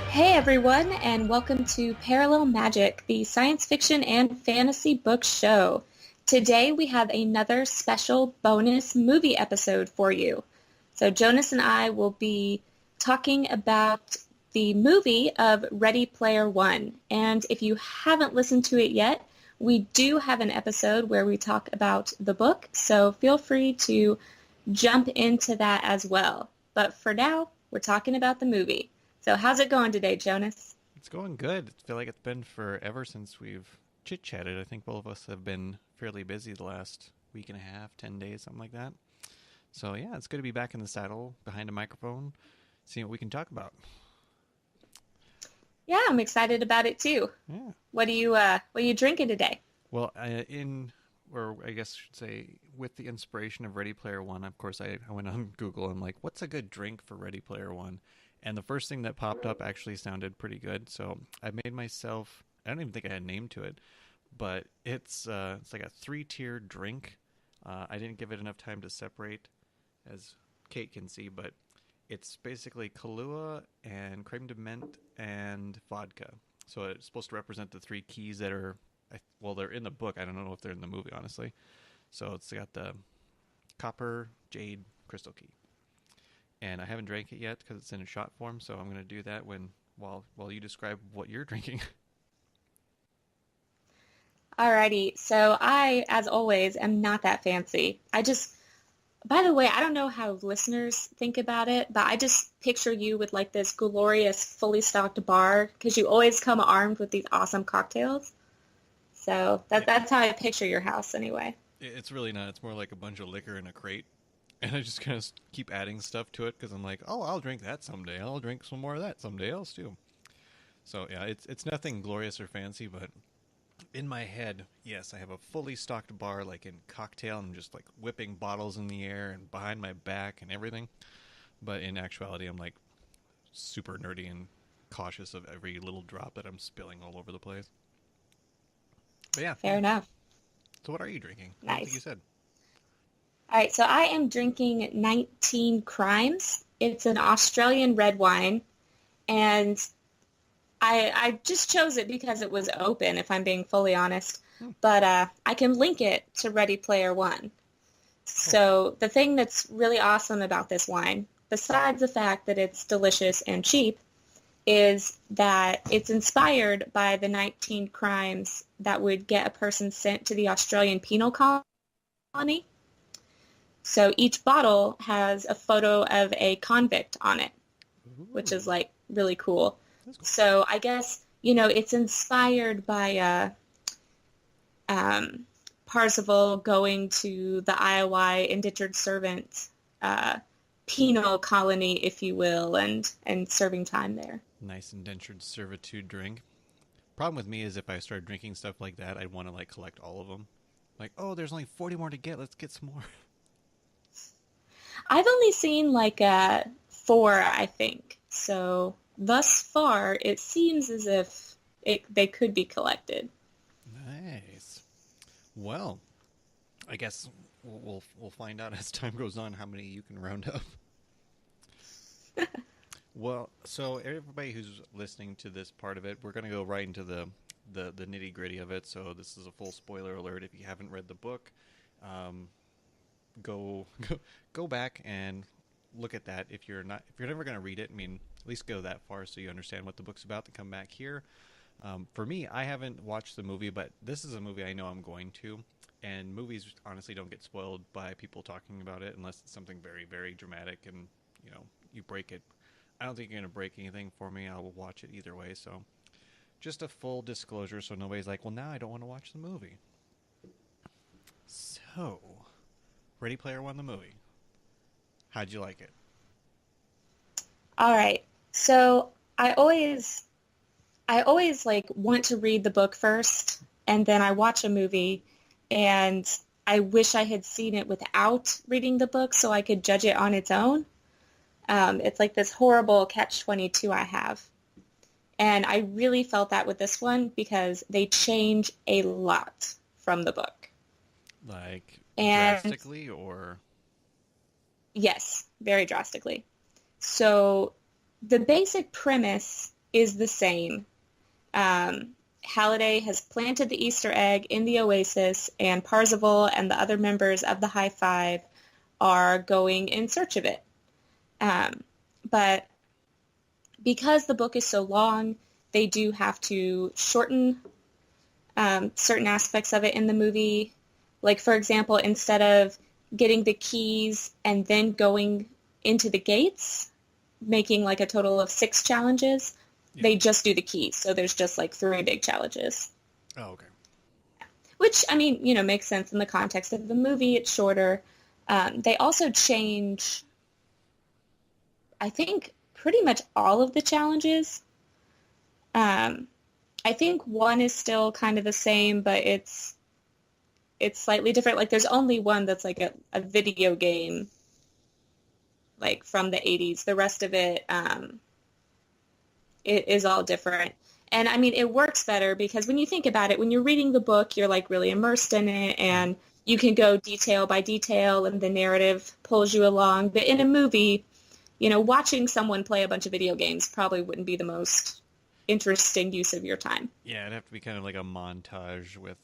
Hey everyone, and welcome to Parallel Magic, the science fiction and fantasy book show. Today we have another special bonus movie episode for you. So Jonas and I will be talking about the movie of Ready Player One. And if you haven't listened to it yet, we do have an episode where we talk about the book, so feel free to jump into that as well. But for now, we're talking about the movie. So how's it going today, Jonas? It's going good. I feel like it's been forever since we've chit-chatted. I think both of us have been fairly busy the last week and a half, 10 days, something like that. So yeah, it's good to be back in the saddle, behind a microphone, seeing what we can talk about. Yeah, I'm excited about it too. Yeah. What are you drinking today? Well, or I guess I should say, with the inspiration of Ready Player One, of course, I went on Google and like, what's a good drink for Ready Player One? And the first thing that popped up actually sounded pretty good. So I made myself, I don't even think I had a name to it, but it's like a 3-tier drink. I didn't give it enough time to separate, as Kate can see, but it's basically Kahlua and creme de menthe and vodka. So it's supposed to represent the three keys that are, well, they're in the book. I don't know if they're in the movie, honestly. So it's got the copper, jade, crystal key. And I haven't drank it yet because it's in a shot form, so I'm going to do that while you describe what you're drinking. Alrighty, so I, as always, am not that fancy. By the way, I don't know how listeners think about it, but I just picture you with like this glorious, fully stocked bar because you always come armed with these awesome cocktails. So that's how I picture your house anyway. It's really not. It's more like a bunch of liquor in a crate. And I just kind of keep adding stuff to it because I'm like, oh, I'll drink that someday. I'll drink some more of that someday else too. So yeah, it's nothing glorious or fancy, but in my head, yes, I have a fully stocked bar like in cocktail. I'm just like whipping bottles in the air and behind my back and everything. But in actuality, I'm like super nerdy and cautious of every little drop that I'm spilling all over the place. But yeah. Fair enough. So what are you drinking? I don't think you Nice. said. All right, so I am drinking 19 Crimes. It's an Australian red wine, and I just chose it because it was open, if I'm being fully honest. Hmm. But I can link it to Ready Player One. Cool. So the thing that's really awesome about this wine, besides the fact that it's delicious and cheap, is that it's inspired by the 19 crimes that would get a person sent to the Australian penal colony. So each bottle has a photo of a convict on it, which is Ooh, like really cool. that's cool. So I guess, it's inspired by Parzival going to the Iowa indentured servant uh, penal colony, if you will, and serving time there. Nice indentured servitude drink. Problem with me is if I start drinking stuff like that, I'd want to like collect all of them. Like, oh, there's only 40 more to get. Let's get some more. I've only seen like four, I think. So thus far, it seems as if they could be collected. Nice. Well, I guess we'll find out as time goes on how many you can round up. Well, so everybody who's listening to this part of it, we're going to go right into the nitty gritty of it. So this is a full spoiler alert. If you haven't read the book, um, go, go back and look at that. If you're never going to read it, I mean, at least go that far so you understand what the book's about. To come back here. For me, I haven't watched the movie, but this is a movie I know I'm going to. And movies honestly don't get spoiled by people talking about it unless it's something very, very dramatic and you break it. I don't think you're going to break anything for me. I will watch it either way. So just a full disclosure so nobody's like, well, now I don't want to watch the movie. So, Ready Player One, the movie. How'd you like it? All right. So I always I always like want to read the book first and then I watch a movie and I wish I had seen it without reading the book so I could judge it on its own. It's like this horrible catch-22 I have. And I really felt that with this one because they change a lot from the book. Like And drastically, or yes, very drastically. So the basic premise is the same. Halliday has planted the Easter egg in the Oasis, and Parzival and the other members of the High Five are going in search of it. But because the book is so long, they do have to shorten certain aspects of it in the movie. Like, for example, instead of getting the keys and then going into the gates, making like a total of 6 challenges, yeah. they just do the keys. So there's just like 3 big challenges. Oh, okay. Which, I mean, makes sense in the context of the movie. It's shorter. They also change, I think, pretty much all of the challenges. I think one is still kind of the same, but it's slightly different. Like there's only one that's like a video game, like from the 80s. The rest of it is all different. And I mean, it works better because when you think about it, when you're reading the book, you're like really immersed in it and you can go detail by detail and the narrative pulls you along. But in a movie, watching someone play a bunch of video games probably wouldn't be the most interesting use of your time. Yeah, it'd have to be kind of like a montage with,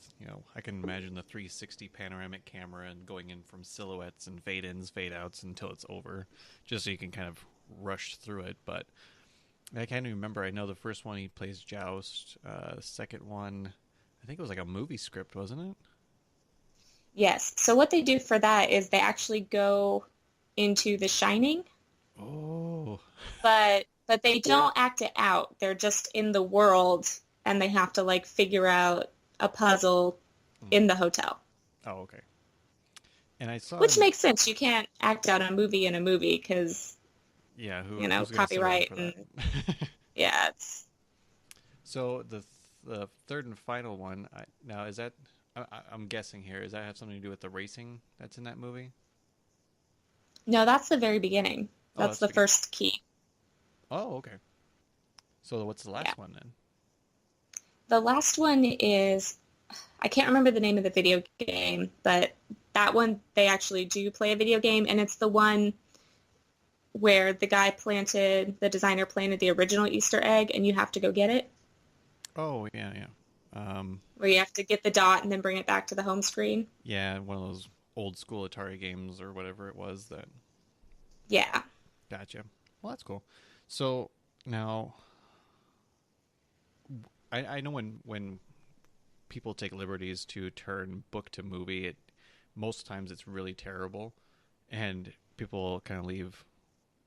I can imagine the 360 panoramic camera and going in from silhouettes and fade-ins, fade-outs until it's over, just so you can kind of rush through it. But I can't even remember. I know the first one he plays Joust. The second one, I think it was like a movie script, wasn't it? Yes. So what they do for that is they actually go into The Shining, Oh. but they don't act it out. They're just in the world and they have to like figure out a puzzle in the hotel. Oh, okay. And I saw Which makes sense. You can't act out a movie in a movie because, yeah, who's going to sit around copyright for and that? yeah, it's So the third and final one, now is that I'm guessing here, does that have something to do with the racing that's in that movie? no, that's the very beginning. Oh, That's that's the the beginning. first key. Oh, okay. So what's the Yeah. last one then? The last one is I can't remember the name of the video game, but that one they actually do play a video game and it's the one where the designer planted the original Easter egg and you have to go get it, Oh, yeah, yeah. where you have to get the dot and then bring it back to the home screen. Yeah, one of those old school Atari games or whatever it was that. Yeah. Gotcha. Well, that's cool. So now, I know when people take liberties to turn book to movie, most times it's really terrible, and people kind of leave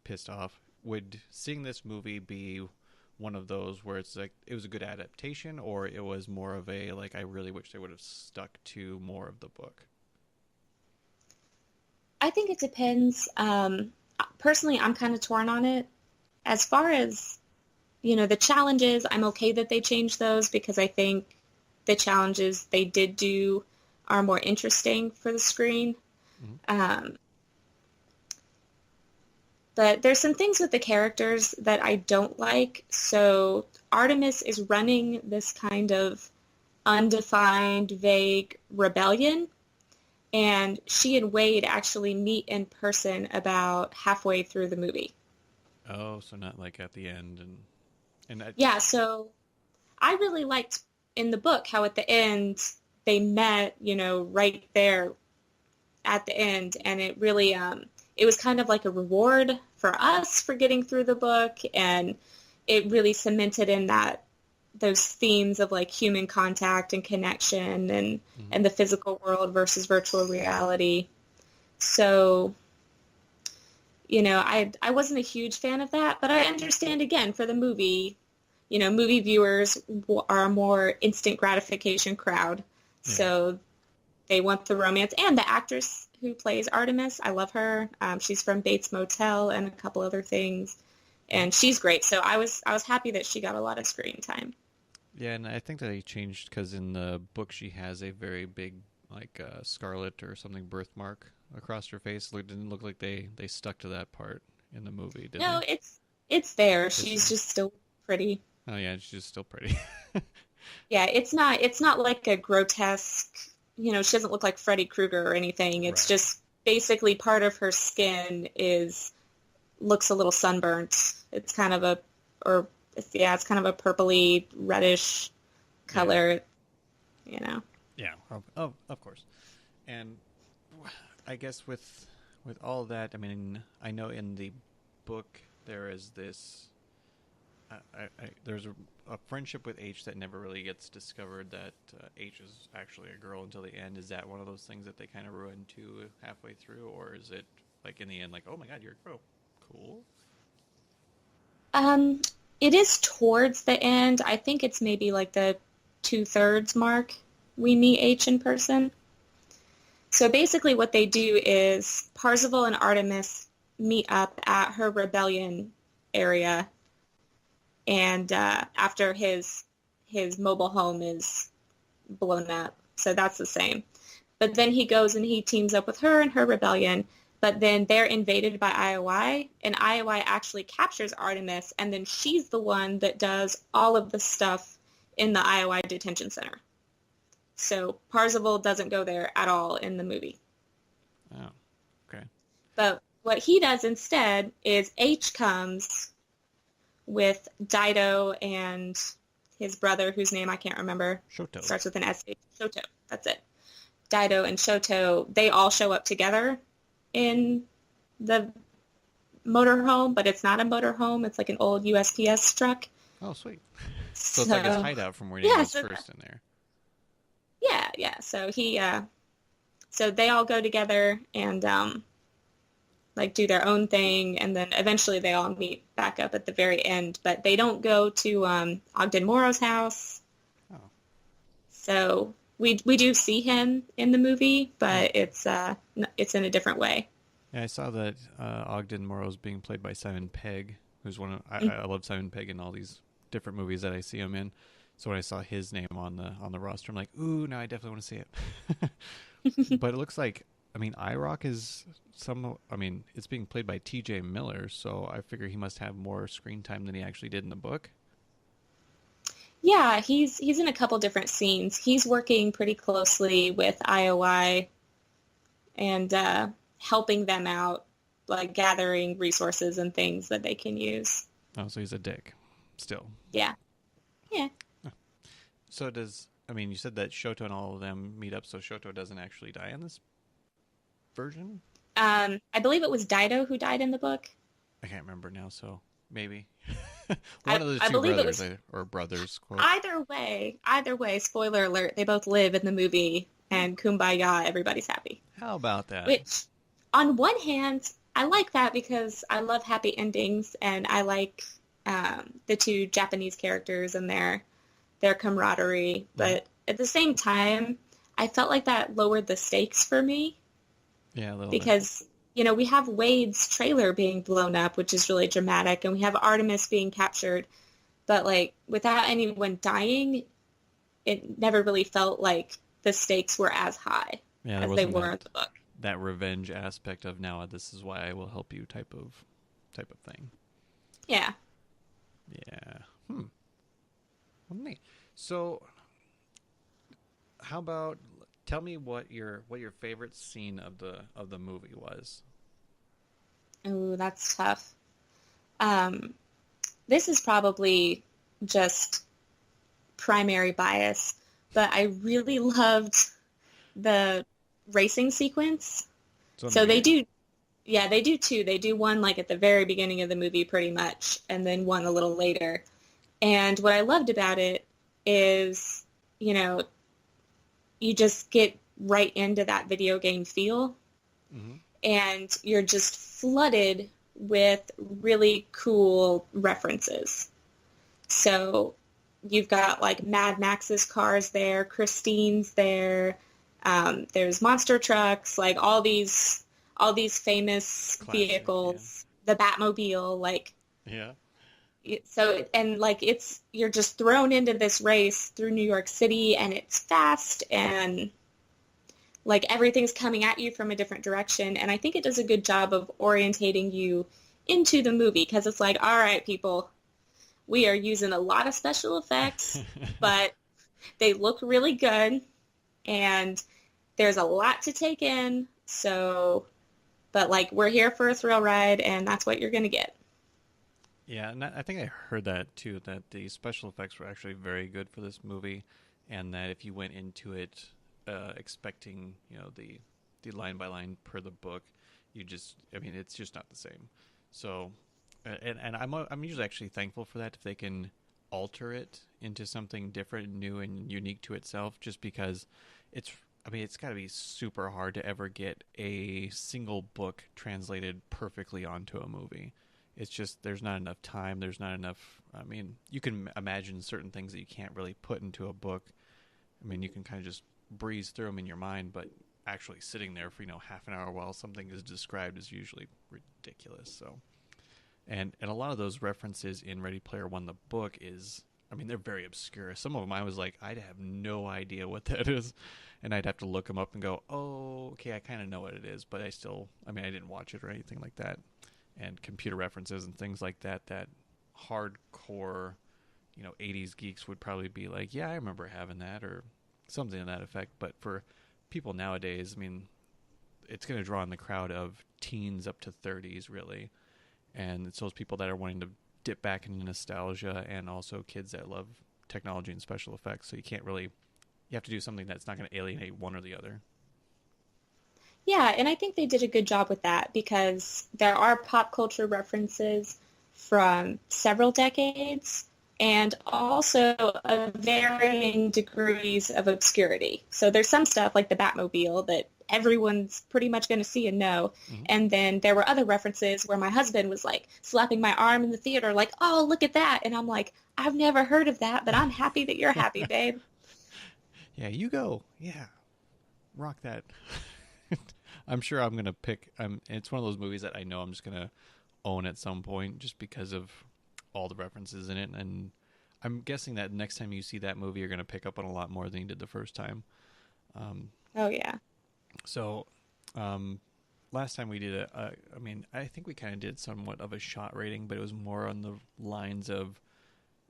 pissed off. Would seeing this movie be one of those where it's like it was a good adaptation, or it was more of a like I really wish they would have stuck to more of the book? I think it depends. Personally, I'm kind of torn on it. As far as, the challenges, I'm okay that they changed those because I think the challenges they did do are more interesting for the screen. Mm-hmm. Um, but there's some things with the characters that I don't like. So Artemis is running this kind of undefined, vague rebellion. And she and Wade actually meet in person about halfway through the movie. Oh, so not like at the end, and that. Yeah, so I really liked in the book how at the end they met, right there at the end, and it really it was kind of like a reward for us for getting through the book, and it really cemented in those themes of like human contact and connection Mm-hmm. and the physical world versus virtual reality. So, I wasn't a huge fan of that, but I understand again for the movie, movie viewers are a more instant gratification crowd. Yeah. So they want the romance. And the actress who plays Artemis, I love her. She's from Bates Motel and a couple other things. and she's great. So I was happy that she got a lot of screen time. Yeah, and I think that they changed because in the book she has a very big, like, scarlet or something birthmark across her face. It didn't look like they stuck to that part in the movie, did No, they? it's there. It's She's there. just still pretty. Oh yeah, she's still pretty. Yeah, it's not like a grotesque, she doesn't look like Freddy Krueger or anything. It's Right. just basically part of her skin is looks a little sunburnt. It's kind of a or yeah, it's kind of a purpley reddish Yeah. color, you know. Yeah. Of course. And I guess with all that, I mean, I know in the book there is this. There's a friendship with H that never really gets discovered. That H is actually a girl until the end. Is that one of those things that they kind of ruin too halfway through, or is it like in the end, like, oh my god, you're a girl, cool? Um, it is towards the end. I think it's maybe like the two-thirds mark we meet H in person. So basically what they do is Parzival and Artemis meet up at her rebellion area, and after his mobile home is blown up. So that's the same. But then he goes and he teams up with her and her rebellion, but then they're invaded by IOI, and IOI actually captures Artemis, and then she's the one that does all of the stuff in the IOI detention center. So Parzival doesn't go there at all in the movie. Oh, okay. But what he does instead is H comes with Dido and his brother, whose name I can't remember, Shoto. starts with an S. Shoto, that's it. Dido and Shoto, they all show up together in the motorhome, but it's not a motorhome. It's like an old USPS truck. Oh, sweet. So So, it's like his hideout from where he yeah, was so first in there. yeah. So they all go together and like do their own thing, and then eventually they all meet back up at the very end. But they don't go to Ogden Morrow's house. Oh, So we do see him in the movie, yeah. but it's in a different way. Yeah, I saw that Ogden Morrow's being played by Simon Pegg, who's one of I love Simon Pegg in all these different movies that I see him in. So when I saw his name on the roster, I'm like, ooh, no, I definitely want to see it. But it looks like, I mean, IROC is it's being played by T.J. Miller, so I figure he must have more screen time than he actually did in the book. Yeah, he's in a couple different scenes. He's working pretty closely with IOI and helping them out, like gathering resources and things that they can use. Oh, so he's a dick, still. Yeah. Yeah. So you said that Shoto and all of them meet up, so Shoto doesn't actually die in this version? I believe it was Dido who died in the book. I can't remember now, so maybe. I, One of the I two believe it brothers, was or brothers, quote. either way, spoiler alert, they both live in the movie and kumbaya, everybody's happy. How about that? Which, on one hand, I like that because I love happy endings and I like the two Japanese characters and their camaraderie. But at the same time, I felt like that lowered the stakes for me Yeah, a little bit. because, we have Wade's trailer being blown up, which is really dramatic, and we have Artemis being captured. But, like, without anyone dying, it never really felt like the stakes were as high Yeah, there as they wasn't were in the book. that revenge aspect of now this is why I will help you type of thing. Yeah. Yeah. Well, neat. So, how about tell me what your favorite scene of the movie was? Ooh, that's tough. Um, this is probably just primary bias, but I really loved the racing sequence. So they do, yeah, they do two. They do one like at the very beginning of the movie pretty much, and then one a little later. And what I loved about it is, you just get right into that video game feel, and you're just flooded with really cool references. So you've got like Mad Max's cars there, Christine's there, there's monster trucks, like all these famous Classic, vehicles, the Batmobile, like Yeah. So, and like you're just thrown into this race through New York City and it's fast and like everything's coming at you from a different direction. And I think it does a good job of orientating you into the movie because it's like, all right, people, we are using a lot of special effects, but they look really good and there's a lot to take in. So, but like we're here for a thrill ride and that's what you're going to get. Yeah, and I think I heard that too, that the special effects were actually very good for this movie, and that if you went into it expecting, the line by line per the book, I mean, it's just not the same. So, and I'm usually actually thankful for that if they can alter it into something different, new, and unique to itself, just because it's. I mean, it's got to be super hard to ever get a single book translated perfectly onto a movie. It's just there's not enough time. There's not enough. I mean, you can imagine certain things that you can't really put into a book. I mean, you can kind of just breeze through them in your mind, but actually sitting there for half an hour while something is described is usually ridiculous. So, and a lot of those references in Ready Player One, the book is. I mean, they're very obscure. Some of them I was like, I'd have no idea what that is, and I'd have to look them up and go, oh, okay, I kind of know what it is, but I mean, I didn't watch it or anything like that, and computer references and things like that hardcore 80s geeks would probably be like, yeah, I remember having that or something to that effect. But for people nowadays, I mean, it's going to draw in the crowd of teens up to 30s really, and it's those people that are wanting to dip back into nostalgia, and also kids that love technology and special effects. So you have to do something that's not going to alienate one or the other. Yeah, and I think they did a good job with that because there are pop culture references from several decades and also a varying degrees of obscurity. So there's some stuff like the Batmobile that everyone's pretty much going to see and know. Mm-hmm. And then there were other references where my husband was like slapping my arm in the theater like, "Oh, look at that." And I'm like, "I've never heard of that, but I'm happy that you're happy, babe." Yeah, you go. Yeah, rock that. I'm sure I'm gonna pick. It's one of those movies that I know I'm just gonna own at some point, just because of all the references in it. And I'm guessing that next time you see that movie, you're gonna pick up on a lot more than you did the first time. Um, Oh yeah. so, um, last time we did it, I mean, I think we kind of did somewhat of a shot rating, but it was more on the lines of,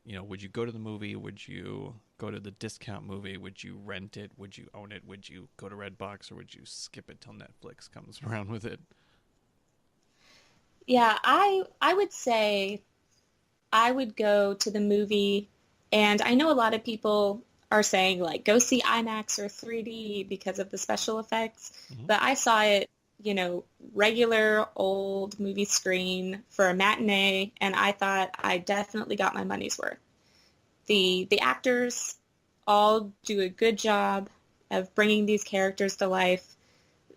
would you go to the movie? Would you go to the discount movie? Would you rent it? Would you own it? Would you go to Redbox, or would you skip it till Netflix comes around with it? Yeah, I would say I would go to the movie, and I know a lot of people are saying like go see IMAX or 3D because of the special effects, Mm-hmm. but I saw it, regular old movie screen for a matinee, and I thought I definitely got my money's worth. The actors all do a good job of bringing these characters to life.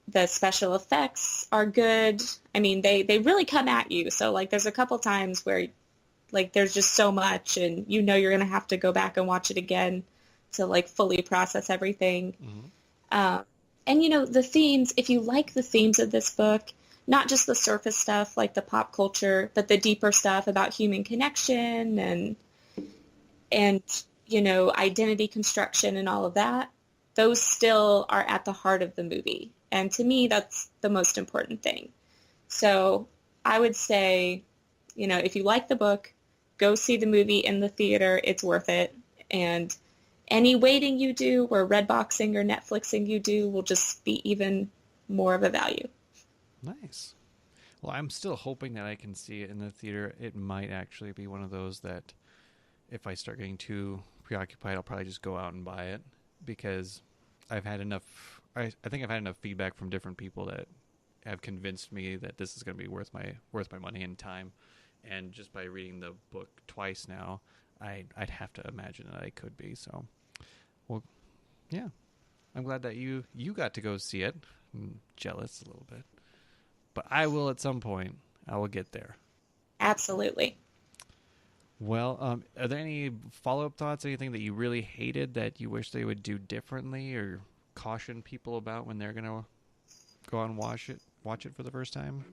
The special effects are good. I mean, they really come at you. So like there's a couple times where like there's just so much and you're going to have to go back and watch it again to like fully process everything. Mm-hmm. Um, and the themes, if you like the themes of this book, not just the surface stuff like the pop culture, but the deeper stuff about human connection and identity construction and all of that, those still are at the heart of the movie. And to me, that's the most important thing. So I would say, if you like the book, go see the movie in the theater. It's worth it. And any waiting you do or Redboxing or Netflixing you do will just be even more of a value. Nice. Well, I'm still hoping that I can see it in the theater. It might actually be one of those that if I start getting too preoccupied, I'll probably just go out and buy it, because I've had enough. I think I've had enough feedback from different people that have convinced me that this is going to be worth my money and time. And just by reading the book twice now, I'd have to imagine that I could be. So, well, yeah, I'm glad that you got to go see it. I'm jealous a little bit, but I will at some point. I will get there. Absolutely. Well, are there any follow-up thoughts? Anything that you really hated that you wish they would do differently, or caution people about when they're gonna go out and watch it for the first time?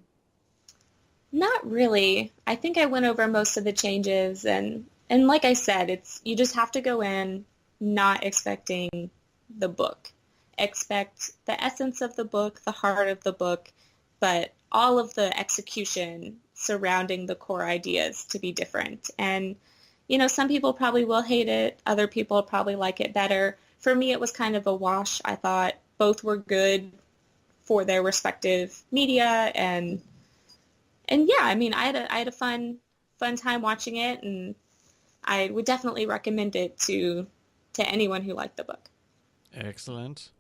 Not really. I think I went over most of the changes and like I said, it's you just have to go in not expecting the book. Expect the essence of the book, the heart of the book, but all of the execution surrounding the core ideas to be different. And some people probably will hate it, other people probably like it better. For me, it was kind of a wash. I thought both were good for their respective media and yeah, I mean, I had a fun time watching it, and I would definitely recommend it to anyone who liked the book. Excellent.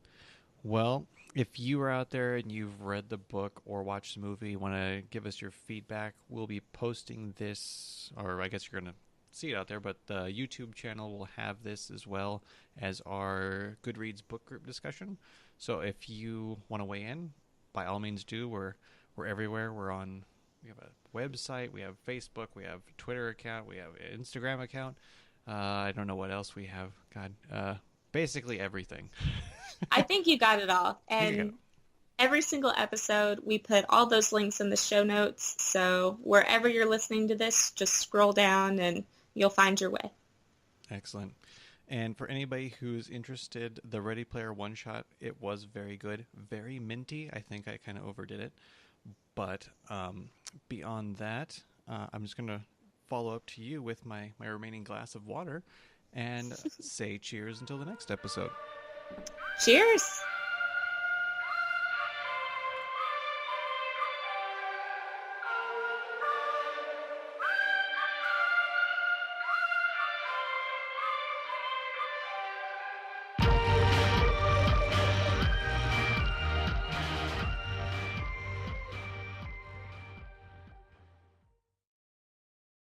Well, if you are out there and you've read the book or watched the movie, want to give us your feedback, we'll be posting this, or I guess you're going to see it out there, but the YouTube channel will have this as well as our Goodreads book group discussion. So if you want to weigh in, by all means do. We're everywhere. We have a website, we have Facebook, we have a Twitter account, we have an Instagram account. I don't know what else we have. God, basically everything. I think you got it all. There you go. And every single episode, we put all those links in the show notes. So wherever you're listening to this, just scroll down and you'll find your way. Excellent. And for anybody who's interested, the Ready Player One shot, it was very good, very minty. I think I kind of overdid it. But beyond that, I'm just going to follow up to you with my remaining glass of water and say cheers until the next episode. Cheers!